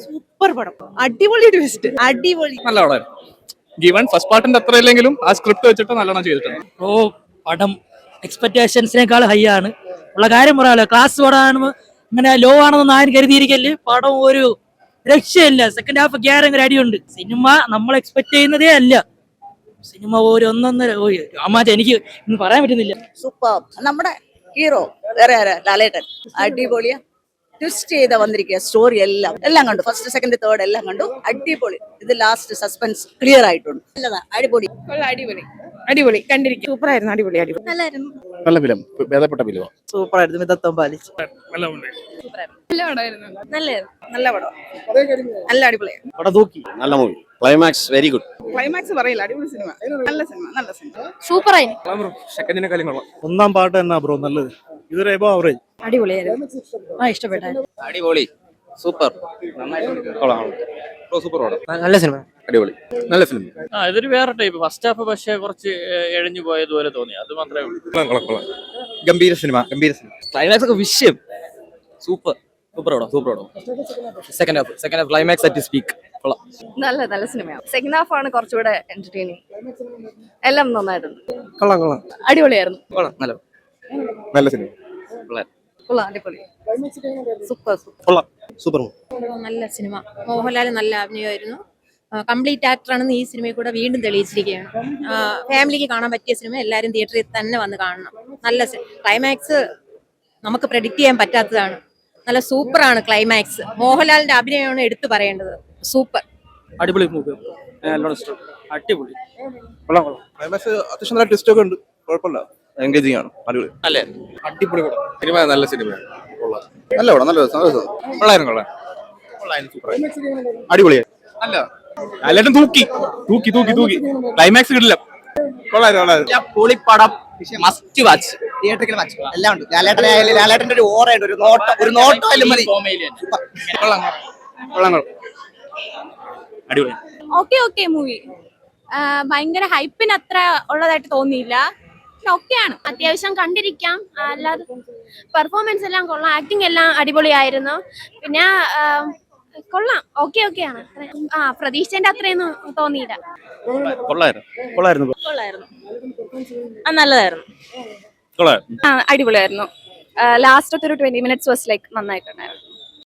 Super പടം, അടിപൊളി twist, അടിപൊളി. നല്ല പടമായിരുന്നു. ഗിവൺ ഫസ്റ്റ് പാർട്ടിന്റെ അത്ര ഇല്ലെങ്കിലും ആ സ്ക്രിപ്റ്റ് വെച്ചിട്ട് നല്ലോണം ചെയ്തിട്ടുണ്ട്. പടം എക്സ്പെക്ടേഷൻസിനേക്കാൾ ഹൈ ആണ്. ഉള്ള കാര്യം പറയാലോ, ക്ലാസ് പടമാണ്, ഇങ്ങനെ ലോ ആണെന്ന് ആരും കരുതിയിരിക്കല്. പടം ഒരു രക്ഷയില്ല. സെക്കൻഡ് ഹാഫ് ഗ്യാരങ്ങ് അടിയുണ്ട്. സിനിമ നമ്മൾ എക്സ്പെക്ട് ചെയ്യുന്നതേ അല്ല. സിനിമ ഒരു ഒന്നൊന്നര അമ്മാച്ച എനിക്ക് ഇന്ന് പറയാൻ പറ്റുന്നില്ല. സൂപ്പർ. നമ്മുടെ ഹീറോ വേറെ ആരാ? ലാലേട്ടൻ. അടിപൊളിയാ. ട്വിസ്റ്റ് ചെയ്ത വന്നിരിക്കുക. സ്റ്റോറി എല്ലാം കണ്ടു. ഫസ്റ്റ് സെക്കൻഡ് തേർഡ് എല്ലാം കണ്ടു. അടിപൊളി. ഇത് ലാസ്റ്റ് സസ്പെൻസ് ക്ലിയർ ആയിട്ടുണ്ട്. നല്ലതാ, അടിപൊളി. അടിപൊളി അടിപൊളി കണ്ടിരിക്കും. സൂപ്പറായിരുന്നു. അടിപൊളി അടിപൊളി നല്ലായിരുന്നു. നല്ല ഫിലിം, ഭേദപ്പെട്ട ഫിലിം. സൂപ്പർ ആയിരുന്നു. മിതത്വം പാലിച്ചു. നല്ല പടമായിരുന്നു. നല്ല പടം. നല്ല അടിപൊളി. നല്ല movie. Climax very good. Climax പറയില്ല. അടിപൊളി സിനിമ. നല്ല സിനിമ. സൂപ്പറായി. സെക്കൻഡിനെ കാര്യം കൊള്ളാം. ഒന്നാം പാട്ട് എന്നാ ബ്രോ നല്ലത്. ഇതൊരു എബോ ആവറേജ്. അടിപൊളിയായിരുന്നു. ഇഷ്ടപ്പെട്ടായിരുന്നു. അടിപൊളി. സൂപ്പർ. സൂപ്പർ പടം. നല്ല സിനിമ. അടിപൊളി. നല്ല ഫിലിം. ഇതൊരു വേറെ ടൈപ്പ്. ഫസ്റ്റ് ഹാഫ് പക്ഷേ കുറച്ച് എഴഞ്ഞു പോയതുപോലെ തോന്നി. അത് മാത്രമേ ഉള്ളൂ. ഗംഭീര സിനിമ. ക്ലൈമാക്സ് ഒക്കെ വിഷയം. സൂപ്പർ സൂപ്പർ പടം. Second half climax at speak. നല്ല സിനിമയാണ്. സെക്കൻഡ് ഹാഫ് ആണ് കുറച്ചുകൂടെ എന്റർടൈനിങ്. എല്ലാം നന്നായിട്ടുണ്ട്. അടിപൊളിയായിരുന്നു. നല്ല സിനിമ. അടിപൊളി. സൂപ്പർ. നല്ല സിനിമ. മോഹൻലാൽ നല്ല അഭിനയമായിരുന്നു. കംപ്ലീറ്റ് ആക്ടറാണെന്ന് ഈ സിനിമയിൽ കൂടെ വീണ്ടും തെളിയിച്ചിരിക്കുകയാണ്. ഫാമിലിക്ക് കാണാൻ പറ്റിയ സിനിമ. എല്ലാവരും തിയേറ്ററിൽ തന്നെ വന്ന് കാണണം. നല്ല ക്ലൈമാക്സ് നമുക്ക് പ്രെഡിക്റ്റ് ചെയ്യാൻ പറ്റാത്തതാണ്. നല്ല സൂപ്പറാണ് ക്ലൈമാക്സ്. മോഹൻലാലിന്റെ അഭിനയമാണ് എടുത്തു പറയേണ്ടത്. സൂപ്പർ. അടിപൊളി മൂവി. അടിപൊളി. ക്ലൈമാക്സ് അത്യാവശ്യം നല്ല ട്വിസ്റ്റ് ഒക്കെ ഉണ്ട്. കുഴപ്പമില്ല. എൻഗേജിങ് ആണ്. അടിപൊളി. അടിപൊളി പടം. സിനിമ നല്ല സിനിമയാണ്. നല്ല പടം. കൊള്ളായിരുന്നു. അടിപൊളിയായി. അല്ല ലാലേട്ടൻ തൂക്കി. ക്ലൈമാക്സ് കിട്ടില്ല. കൊള്ളായിരുന്നു. പൊളിപ്പടം. Must watch. തിയേറ്ററിൽ വാച്ച്. എല്ലാം ഉണ്ട്. ലാലേട്ടന്റെ ഒരു ഓറയുണ്ട്. ഒരു നോട്ടം മതി. അടിപൊളി. Okay movie. ഭയങ്കര ഹൈപ്പിന് അത്ര ഉള്ളതായിട്ട് തോന്നിയില്ല. ഓക്കെയാണ്, അത്യാവശ്യം കണ്ടിരിക്കാം. അല്ലാതെ പെർഫോമൻസ് എല്ലാം കൊള്ളാം. ആക്ടിങ് എല്ലാം അടിപൊളിയായിരുന്നു. പിന്നെ കൊള്ളാം. ഓക്കെയാണ്. പ്രതീക്ഷിച്ചതിന്റെ അത്രയൊന്നും തോന്നിയില്ല. കൊള്ളായിരുന്നു. നല്ലതായിരുന്നു. അടിപൊളിയായിരുന്നു. ലാസ്റ്റ് ഒരു 20 minutes വാസ് ലൈക്ക് നന്നായിട്ടുണ്ടായിരുന്നു.